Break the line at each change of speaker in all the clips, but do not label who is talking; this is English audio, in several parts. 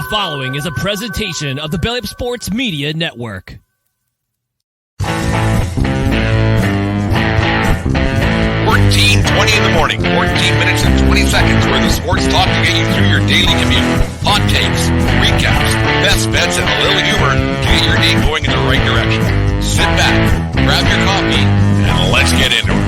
The following is a presentation of the Belly Up Sports Media Network.
14:20 in the morning, 14 minutes and 20 seconds where the sports talk to get you through your daily commute. Hot takes, recaps, best bets, and a little humor to get your day going in the right direction. Sit back, grab your coffee, and let's get into it.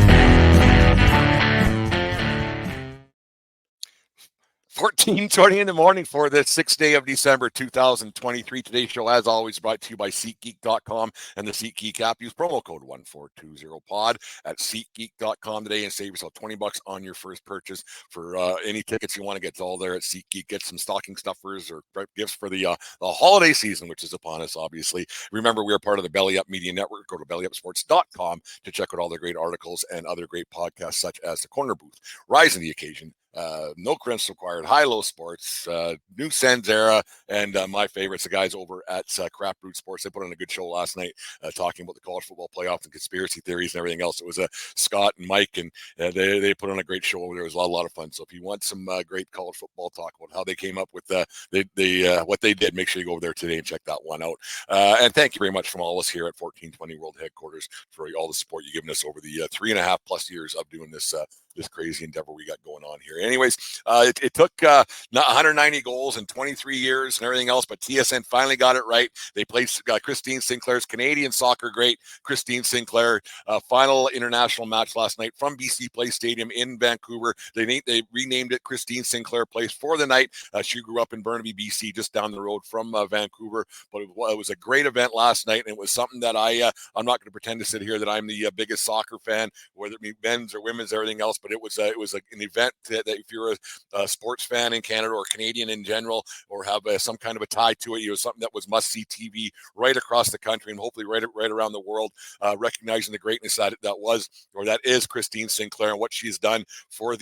14:20 in the morning for the 6th day of December 2023. Today's show, as always, brought to you by SeatGeek.com and the SeatGeek app. Use promo code 1420pod at SeatGeek.com today and save yourself $20 on your first purchase for any tickets you want to get. It's all there at SeatGeek. Get some stocking stuffers or gifts for the holiday season, which is upon us, obviously. Remember, we are part of the Belly Up Media Network. Go to bellyupsports.com to check out all the great articles and other great podcasts, such as The Corner Booth, Rise in the Occasion, No Credits Required, High-Low Sports, New Sens Era, and my favorites, the guys over at Crap Root Sports. They put on a good show last night talking about the college football playoffs and conspiracy theories and everything else. It was Scott and Mike, and they put on a great show over there. It was a lot of fun. So if you want some great college football talk about how they came up with what they did, make sure you go over there today and check that one out. And thank you very much from all of us here at 1420 World Headquarters for all the support you've given us over the 3.5 plus years of doing this crazy endeavor we got going on here. Anyways, it took 190 goals in 23 years and everything else, but TSN finally got it right. They placed Christine Sinclair's Canadian soccer great, Christine Sinclair, final international match last night from BC Place Stadium in Vancouver. They renamed it Christine Sinclair Place for the night. She grew up in Burnaby, BC, just down the road from Vancouver, but it was a great event last night, and it was something that I'm not going to pretend to sit here that I'm the biggest soccer fan, whether it be men's or women's, everything else. But it was an event that if you're a sports fan in Canada or Canadian in general, or have some kind of a tie to it, it was something that was must-see TV right across the country and hopefully right around the world, recognizing the greatness that is Christine Sinclair and what she's done for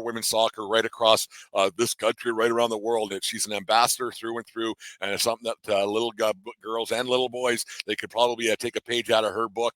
women's soccer right across this country, right around the world. She's an ambassador through and through, and it's something that little girls and little boys, they could probably take a page out of her book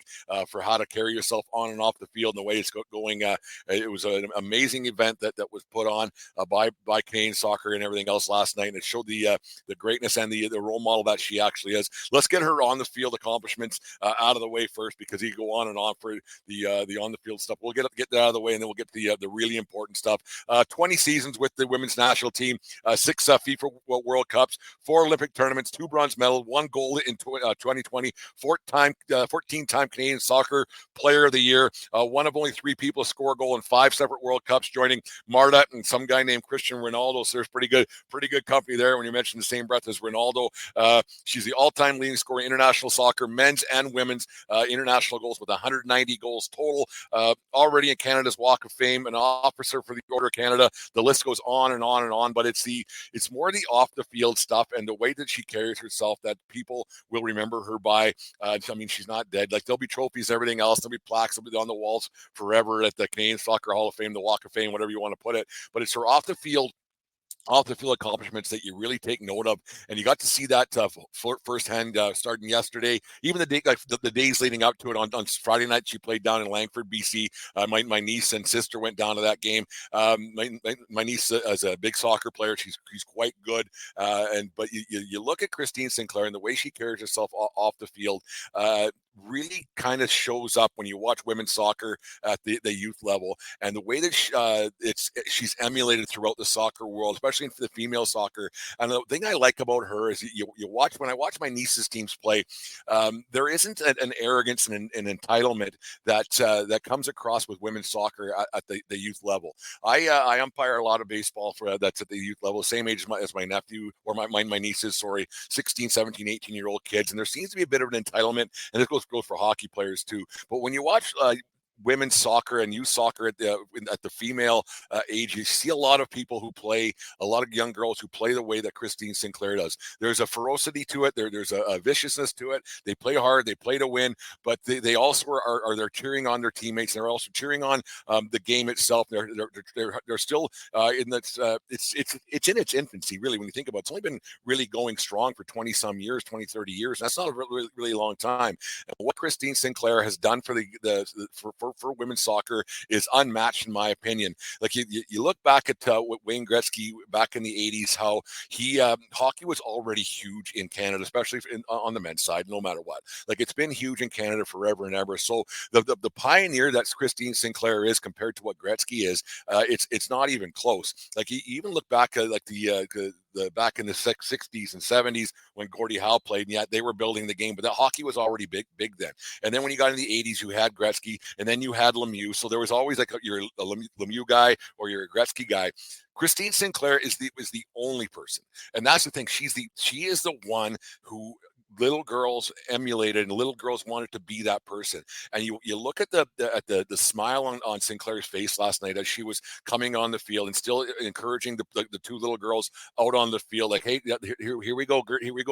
for how to carry yourself on and off the field and the way it's going. It was an amazing event that was put on by Canadian soccer and everything else last night, and it showed the greatness and the role model that she actually is. Let's get her on the field accomplishments out of the way first, because you go on and on for the on the field stuff. We'll get that out of the way, and then we'll get to the really important stuff. 20 seasons with the women's national team, 6 FIFA World Cups, 4 Olympic tournaments, 2 bronze medals, 1 gold in 2020, 14-time Canadian Soccer Player of the Year, one of only 3 people to score a goal in 5 separate World Cups, joining Marta and some guy named Cristiano Ronaldo. So there's pretty good company there when you mention the same breath as Ronaldo. She's the all-time leading scorer in international soccer, men's and women's international goals, with 190 goals total. Already in Canada's Walk of Fame, an officer for the Order of Canada. The list goes on and on and on, but it's more the off the field stuff and the way that she carries herself that people will remember her by. She's not dead. Like, there'll be trophies, everything else. There'll be plaques, they'll be on the walls forever at the Canadian Soccer Hall of Fame, the Walk of Fame, whatever you want to put it. But it's her off the field accomplishments that you really take note of, and you got to see that firsthand starting yesterday. Even the days leading up to it on Friday night, she played down in Langford, BC. My niece and sister went down to that game. My niece is a big soccer player. She's quite good, but you look at Christine Sinclair and the way she carries herself off the field. Really kind of shows up when you watch women's soccer at the youth level, and the way that she's emulated throughout the soccer world, especially for the female soccer. And the thing I like about her is when I watch my niece's teams play, there isn't an arrogance and an entitlement that comes across with women's soccer at the youth level. I umpire a lot of baseball that's at the youth level, same age as my nephew or my nieces, 16, 17, 18-year-old kids, and there seems to be a bit of an entitlement, and this goes for hockey players too. But when you watch women's soccer and youth soccer at the female age, you see a lot of people who play, a lot of young girls who play the way that Christine Sinclair does. There's a ferocity to it. There's a viciousness to it. They play hard. They play to win, but they also are they're cheering on their teammates. And they're also cheering on the game itself. They're still in that. It's in its infancy, really, when you think about it. It's only been really going strong for 20 some years, 20, 30 years. That's not a really long time. And what Christine Sinclair has done for for women's soccer is unmatched in my opinion. Like you look back at Wayne Gretzky back in the 80s, how he hockey was already huge in Canada, especially on the men's side, no matter what. Like it's been huge in Canada forever and ever. So the pioneer that Christine Sinclair is compared to what Gretzky is, it's not even close. Like you even look back at like the back in the 60s and 70s when Gordie Howe played, and yet they were building the game, but the hockey was already big then. And then when you got in the 80s, you had Gretzky, and then you had Lemieux. So there was always like you're a Lemieux guy or you're a Gretzky guy. Christine Sinclair is the only person, and that's the thing. She is the one who little girls emulated, and little girls wanted to be that person. And you look at the smile on Sinclair's face last night as she was coming on the field and still encouraging the two little girls out on the field, like, hey, here we go,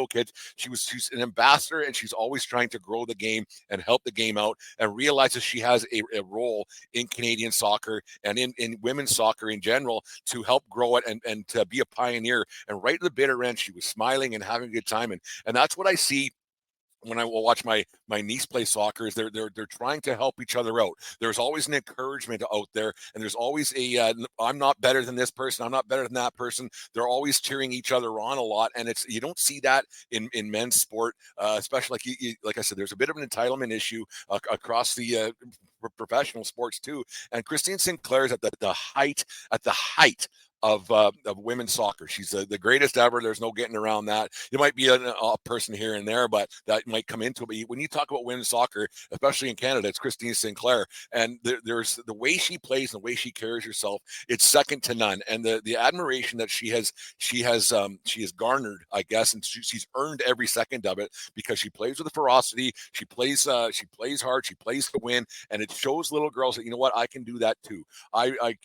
kids. She's an ambassador, and she's always trying to grow the game and help the game out, and realizes she has a role in Canadian soccer and in women's soccer in general to help grow it and to be a pioneer. And right at the bitter end, she was smiling and having a good time, and that's what I see when I will watch my niece play soccer. Is they're trying to help each other out. There's always an encouragement out there, and there's always a I'm not better than this person, I'm not better than that person. They're always cheering each other on a lot, and you don't see that in men's sport, especially like I said, there's a bit of an entitlement issue across the professional sports too. And Christine Sinclair is at the height of women's soccer. She's the greatest ever. There's no getting around that. There might be a person here and there, but that might come into it. But when you talk about women's soccer, especially in Canada, it's Christine Sinclair. And there's the way she plays and the way she carries herself, it's second to none. And the admiration that she has garnered, I guess, and she's earned every second of it, because she plays with a ferocity. She plays hard. She plays to win, and it shows little girls that, you know what, I can do that too. I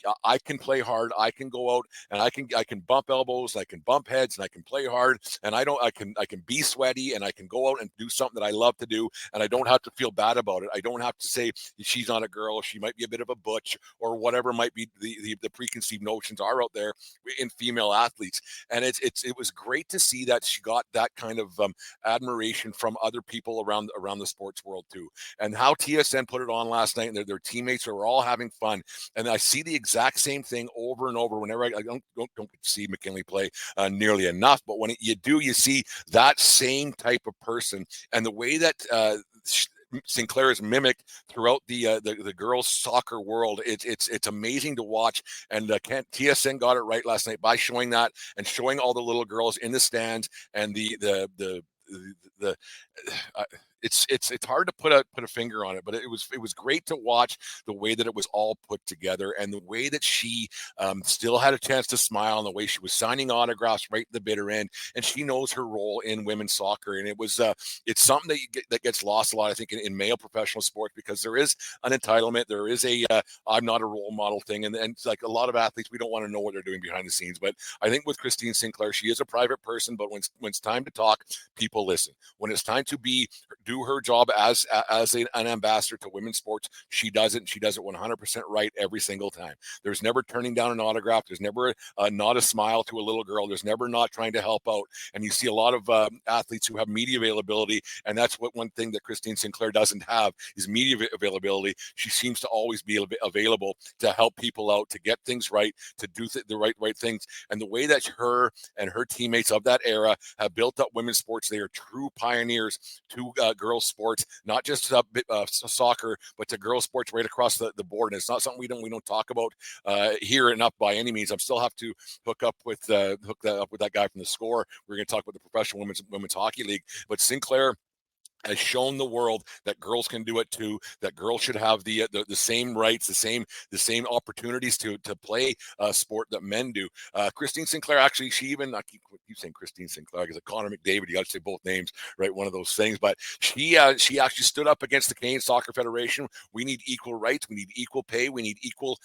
can play hard. I can go out and I can bump elbows, I can bump heads, and I can play hard, and I can be sweaty, and I can go out and do something that I love to do, and I don't have to feel bad about it. I don't have to say she's not a girl, she might be a bit of a butch, or whatever might be the preconceived notions are out there in female athletes. And it was great to see that she got that kind of admiration from other people around the sports world too. And how TSN put it on last night, and their teammates are all having fun. And I see the exact same thing over and over whenever I don't see McKinley play nearly enough, but when you do, you see that same type of person, and the way that Sinclair is mimicked throughout the girls' soccer world. It's amazing to watch, and TSN got it right last night by showing that and showing all the little girls in the stands, and it's hard to put a finger on it, but it was great to watch the way that it was all put together, and the way that she still had a chance to smile, and the way she was signing autographs right at the bitter end, and she knows her role in women's soccer. And it's something that gets lost a lot, I think, in male professional sports, because there is an entitlement, there is a I'm not a role model thing, and it's like a lot of athletes, we don't want to know what they're doing behind the scenes. But I think with Christine Sinclair, she is a private person, but when it's time to talk, people listen. When it's time to do her job as an ambassador to women's sports, she does it, and she does it 100% right every single time. There's never turning down an autograph. There's never not a smile to a little girl. There's never not trying to help out. And you see a lot of athletes who have media availability, and that's one thing that Christine Sinclair doesn't have, is media availability. She seems to always be available to help people out, to get things right, to do the right things. And the way that her and her teammates of that era have built up women's sports, they are true pioneers to girls sports, not just soccer, but to girls sports right across the board. And it's not something we don't talk about here enough by any means. I still have to hook that up with that guy from The Score. We're going to talk about the Professional Women's Hockey League, but Sinclair has shown the world that girls can do it too, that girls should have the same rights, the same opportunities to play sport that men do. Christine Sinclair, actually, she even, I keep saying Christine Sinclair, because Connor McDavid, you got to say both names, right? One of those things. But she actually stood up against the Canadian Soccer Federation. We need equal rights, we need equal pay, we need equal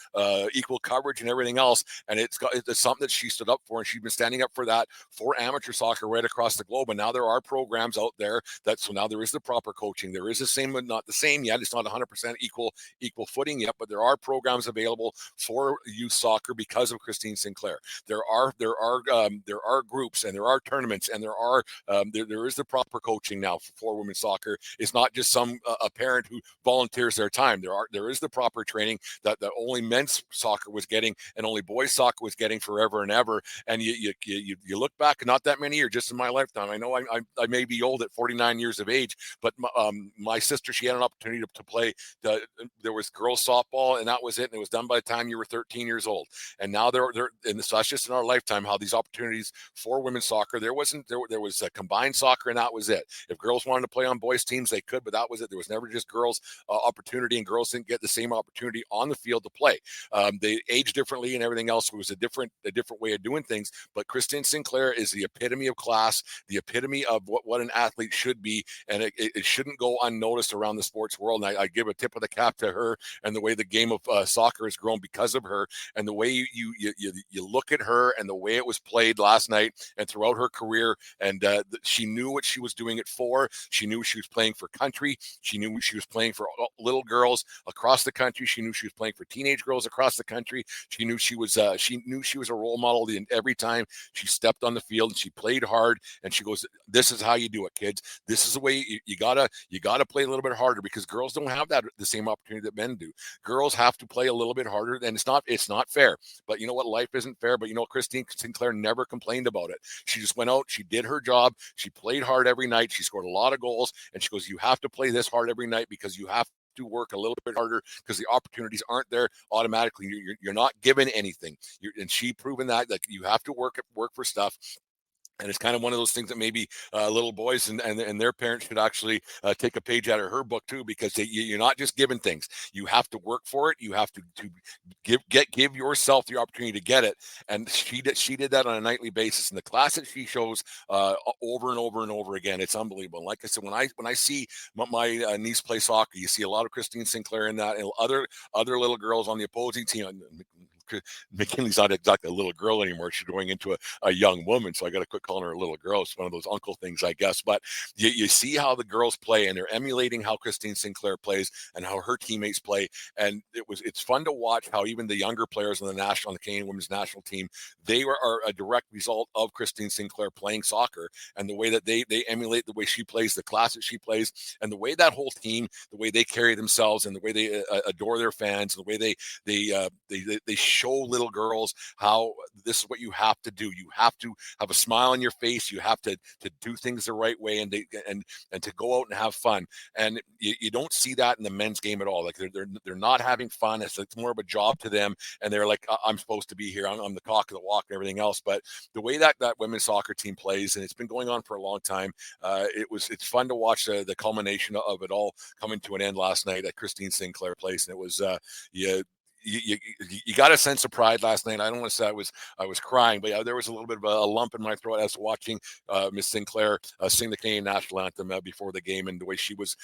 coverage and everything else. And it's something that she stood up for, and she's been standing up for that for amateur soccer right across the globe. And now there are programs out there so now there is is the proper coaching. There is the same, but not the same yet. It's not 100% equal footing yet, but there are programs available for youth soccer because of Christine Sinclair. There are groups, and there are tournaments, and there is the proper coaching now for women's soccer. It's not just some a parent who volunteers their time. There is the proper training that only men's soccer was getting and only boys soccer was getting forever and ever. And you look back, not that many years, just in my lifetime. I know I may be old at 49 years of age, but my sister, she had an opportunity to play. There was girls softball, and that was it. And it was done by the time you were 13 years old. And now and so that's just in our lifetime how these opportunities for women's soccer. There was a combined soccer, and that was it. If girls wanted to play on boys teams, they could, but that was it. There was never just girls opportunity, and girls didn't get the same opportunity on the field to play. They age differently and everything else. It was a different way of doing things. But Christine Sinclair is the epitome of class, the epitome of what an athlete should be, and it shouldn't go unnoticed around the sports world. And I give a tip of the cap to her and the way the game of soccer has grown because of her, and the way you look at her and the way it was played last night and throughout her career. And she knew what she was doing it for. She knew she was playing for country. She knew she was playing for little girls across the country. She knew she was playing for teenage girls across the country. She knew she was a role model. And every time she stepped on the field and she played hard, and she goes, "This is how you do it, kids. This is the way you gotta play a little bit harder, because girls don't have the same opportunity that men do. Girls have to play a little bit harder, and it's not fair. But you know what? Life isn't fair. But you know, Christine Sinclair never complained about it. She just went out, she did her job, she played hard every night, she scored a lot of goals, and she goes, you have to play this hard every night because you have to work a little bit harder, because the opportunities aren't there automatically. You're not given anything. And she proven that you have to work for stuff. And it's kind of one of those things that maybe little boys and their parents should actually take a page out of her book too, because you're not just given things. You have to work for it. You have to give yourself the opportunity to get it. And she did that on a nightly basis. And the class that she shows over and over and over again, it's unbelievable. And like I said, when I see my niece play soccer, you see a lot of Christine Sinclair in that, and other little girls on the opposing team. McKinley's not exactly a little girl anymore. She's growing into a young woman. So I got to quit calling her a little girl. It's one of those uncle things, I guess. But you see how the girls play, and they're emulating how Christine Sinclair plays and how her teammates play. And it's fun to watch how even the younger players on the Canadian women's national team, they are a direct result of Christine Sinclair playing soccer, and the way that they emulate the way she plays, the class that she plays, and the way that whole team, the way they carry themselves, and the way they adore their fans, and the way they show little girls how this is what you have to do. You have to have a smile on your face. You have to do things the right way, and to go out and have fun. And you don't see that in the men's game at all. Like they're not having fun. It's more of a job to them, and they're like, I'm supposed to be here. I'm the cock of the walk and everything else. But the way that women's soccer team plays, and it's been going on for a long time, it's fun to watch the culmination of it all coming to an end last night at Christine Sinclair Place. And it was you got a sense of pride last night. I don't want to say I was crying, but there was a little bit of a lump in my throat as watching Miss Sinclair sing the Canadian national anthem before the game, and the way she was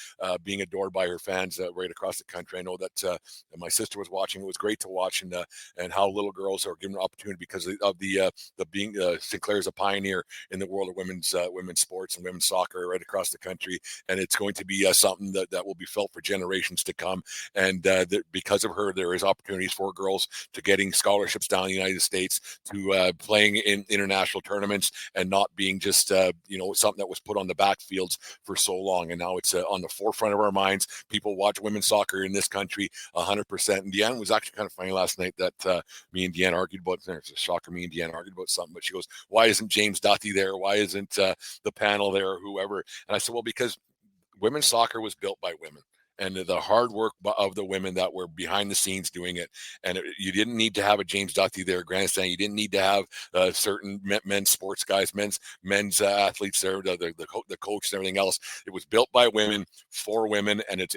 being adored by her fans right across the country. I know that my sister was watching. It was great to watch, and how little girls are given an opportunity because of the being Sinclair is a pioneer in the world of women's sports and women's soccer right across the country, and it's going to be something that will be felt for generations to come. And because of her, there is opportunities for girls to getting scholarships down in the United States, to playing in international tournaments, and not being just something that was put on the backfields for so long. And now it's on the forefront of our minds. People watch women's soccer in this country 100%. And Deanne was actually kind of funny last night that me and Deanne argued about. It's a shocker. Me and Deanne argued about something, but she goes, "Why isn't James Duthie there? Why isn't the panel there, or whoever?" And I said, "Well, because women's soccer was built by women, and the hard work of the women that were behind the scenes doing it. And you didn't need to have a James Duthie there, grandstand. You didn't need to have certain men's sports guys, men's athletes there, the coach and everything else. It was built by women for women, and it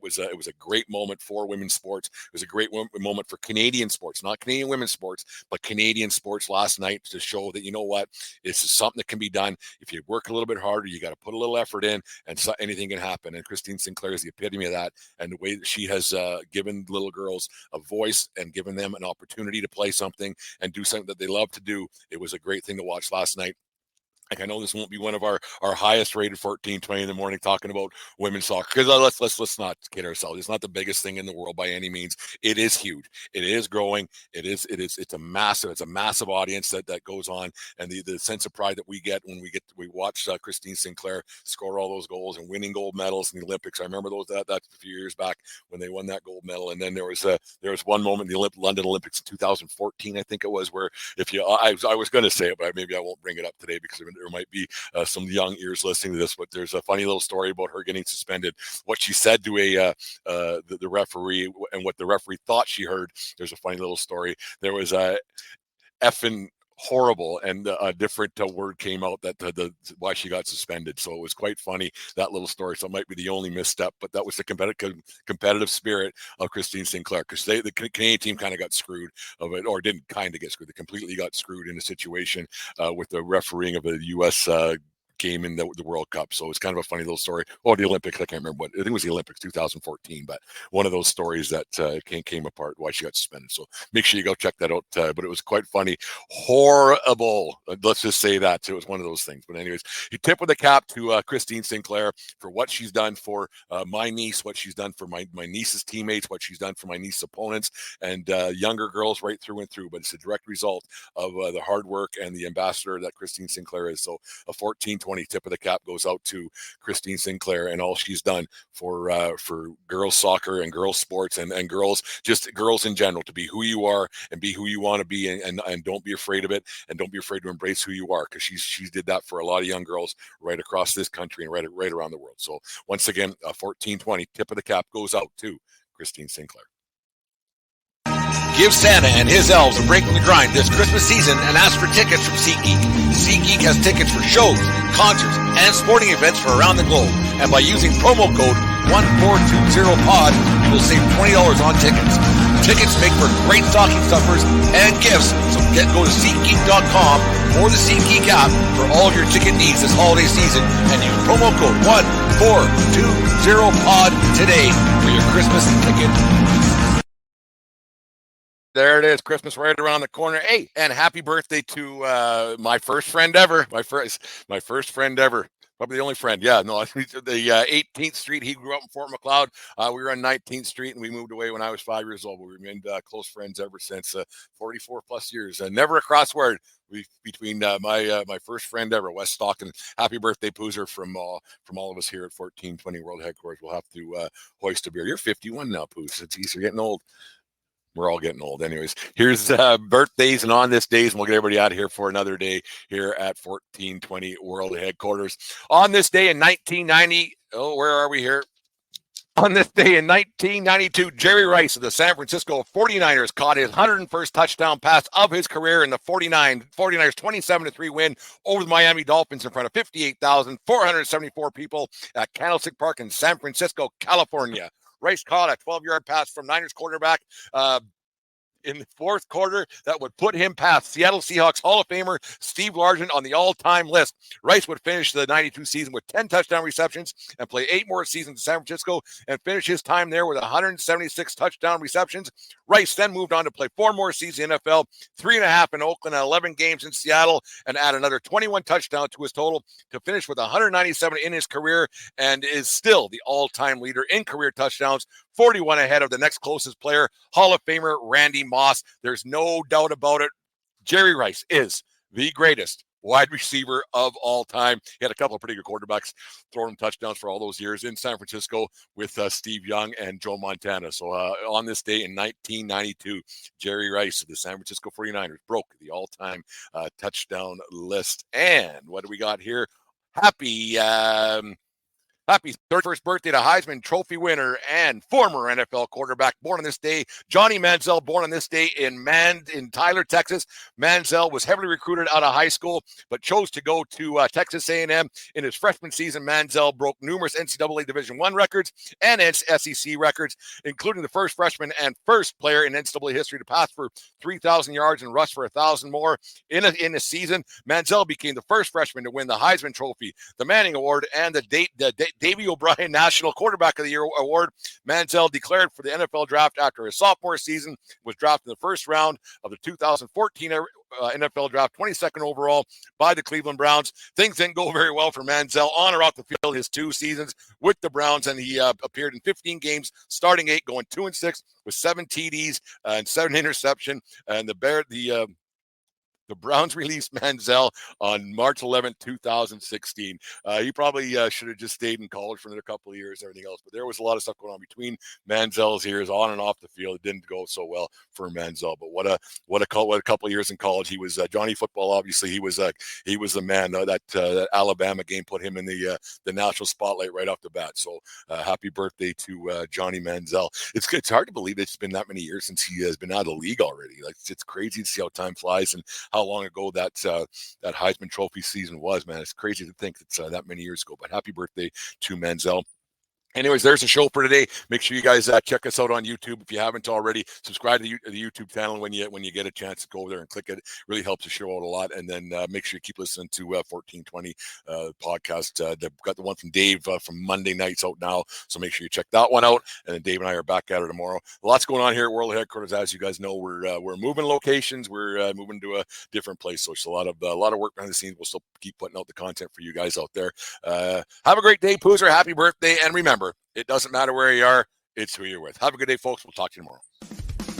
was a great moment for women's sports. It was a great moment for Canadian sports, not Canadian women's sports, but Canadian sports last night, to show that, you know what, this is something that can be done. If you work a little bit harder, you got to put a little effort in, and anything can happen. And Christine Sinclair is the epitome of that, and the way that she has given little girls a voice and given them an opportunity to play something and do something that they love to do. It was a great thing to watch last night. Like, I know this won't be one of our highest rated 1420 in the morning talking about women's soccer, because let's not kid ourselves. It's not the biggest thing in the world by any means. It is huge. It is growing. It's a massive audience that goes on, and the sense of pride that we get when we watch Christine Sinclair score all those goals and winning gold medals in the Olympics. I remember that's a few years back when they won that gold medal, and then there was one moment in the London Olympics in 2014, I think it was, where I was going to say it, but maybe I won't bring it up today because there might be some young ears listening to this, but there's a funny little story about her getting suspended. What she said to the referee and what the referee thought she heard. There's a funny little story. There was a effing horrible, and a different word came out that why she got suspended. So it was quite funny, that little story. So it might be the only misstep, but that was the competitive spirit of Christine Sinclair, because the Canadian team kind of got screwed of it, or didn't kind of get screwed. They completely got screwed in a situation with the refereeing of a U.S. game in the World Cup. So it's kind of a funny little story. Or the Olympics, I can't remember I think it was the Olympics 2014, but one of those stories that came apart, why she got suspended. So make sure you go check that out. But it was quite funny. Horrible. Let's just say that. It was one of those things. But anyways, you tip of the cap to Christine Sinclair for what she's done for my niece, what she's done for my niece's teammates, what she's done for my niece's opponents, and younger girls right through and through. But it's a direct result of the hard work and the ambassador that Christine Sinclair is. So a 14-20 tip of the cap goes out to Christine Sinclair and all she's done for girls soccer and girls sports and girls in general, to be who you are and be who you want to be, and don't be afraid of it, and don't be afraid to embrace who you are, because she did that for a lot of young girls right across this country and right around the world. So once again, 14-20 tip of the cap goes out to Christine Sinclair.
Give Santa and his elves a break from the grind this Christmas season and ask for tickets from SeatGeek. SeatGeek has tickets for shows, concerts, and sporting events for around the globe. And by using promo code 1420POD, you will save $20 on tickets. Tickets make for great stocking stuffers and gifts, so go to SeatGeek.com or the SeatGeek app for all of your ticket needs this holiday season, and use promo code 1420POD today for your Christmas ticket.
There it is, Christmas right around the corner. Hey, and happy birthday to my first friend ever. My first friend ever. Probably the only friend. Yeah, no, the 18th Street. He grew up in Fort McLeod. We were on 19th Street, and we moved away when I was 5 years old. We remained close friends ever since. 44 plus years. Never a crossword between my first friend ever, Wes Stockin. Happy birthday, Poozer, from all of us here at 1420 World Headquarters. We'll have to hoist a beer. You're 51 now, Poos. You're getting old. We're all getting old. Anyways, here's birthdays and on this days, and we'll get everybody out of here for another day here at 1420 World Headquarters. On this day in 1990, where are we here? On this day in 1992, Jerry Rice of the San Francisco 49ers caught his 101st touchdown pass of his career in the 49ers 27-3 win over the Miami Dolphins in front of 58,474 people at Candlestick Park in San Francisco, California. Rice caught a 12-yard pass from Niners quarterback in the fourth quarter that would put him past Seattle Seahawks Hall of Famer Steve Largent on the all-time list. Rice would finish the 92 season with 10 touchdown receptions and play 8 more seasons in San Francisco and finish his time there with 176 touchdown receptions. Rice then moved on to play 4 more seasons in the NFL, 3.5 in Oakland and 11 games in Seattle, and add another 21 touchdowns to his total to finish with 197 in his career, and is still the all-time leader in career touchdowns, 41 ahead of the next closest player, Hall of Famer Randy Moss. There's no doubt about it. Jerry Rice is the greatest wide receiver of all time. He had a couple of pretty good quarterbacks throwing touchdowns for all those years in San Francisco with Steve Young and Joe Montana. So on this day in 1992, Jerry Rice of the San Francisco 49ers broke the all-time touchdown list. And what do we got here? Happy 31st birthday to Heisman Trophy winner and former NFL quarterback, born on this day, Johnny Manziel, born on this day in Tyler, Texas. Manziel was heavily recruited out of high school, but chose to go to Texas A&M. In his freshman season, Manziel broke numerous NCAA Division I records and SEC records, including the first freshman and first player in NCAA history to pass for 3,000 yards and rush for 1,000 more in a season. Manziel became the first freshman to win the Heisman Trophy, the Manning Award, and the Davey O'Brien National Quarterback of the Year Award. Manziel declared for the NFL draft after his sophomore season, was drafted in the first round of the 2014 NFL draft, 22nd overall by the Cleveland Browns. Things didn't go very well for Manziel on or off the field his 2 seasons with the Browns, and he appeared in 15 games, starting 8, going 2-6 with 7 TDs and 7 interception. And the Browns released Manziel on March 11th, 2016. He probably should have just stayed in college for another couple of years and everything else. But there was a lot of stuff going on between Manziel's years on and off the field. It didn't go so well for Manziel. But what a couple of years in college. He was Johnny Football. Obviously, he was the man. That Alabama game put him in the national spotlight right off the bat. So happy birthday to Johnny Manziel. It's hard to believe it's been that many years since he has been out of the league already. Like it's crazy to see how time flies and how long ago that Heisman Trophy season was, man. It's crazy to think it's that many years ago. But happy birthday to Manziel. Anyways, there's the show for today. Make sure you guys check us out on YouTube if you haven't already. Subscribe to the YouTube channel when you get a chance to go over there and click it. It really helps the show out a lot. And then make sure you keep listening to 1420 podcast. They've got the one from Dave from Monday nights out now, so make sure you check that one out. And then Dave and I are back at it tomorrow. Lots going on here at World Headquarters. As you guys know, we're moving locations. We're moving to a different place, so it's a lot of work behind the scenes. We'll still keep putting out the content for you guys out there. Have a great day, Poozer. Happy birthday, and remember, it doesn't matter where you are, it's who you're with. Have a good day, folks. We'll talk to you tomorrow.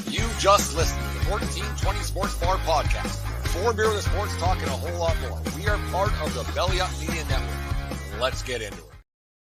You just listened to the 1420 Sports Bar Podcast. 4 beer with the sports talk and a whole lot more. We are part of the Belly Up Media Network. Let's get into it.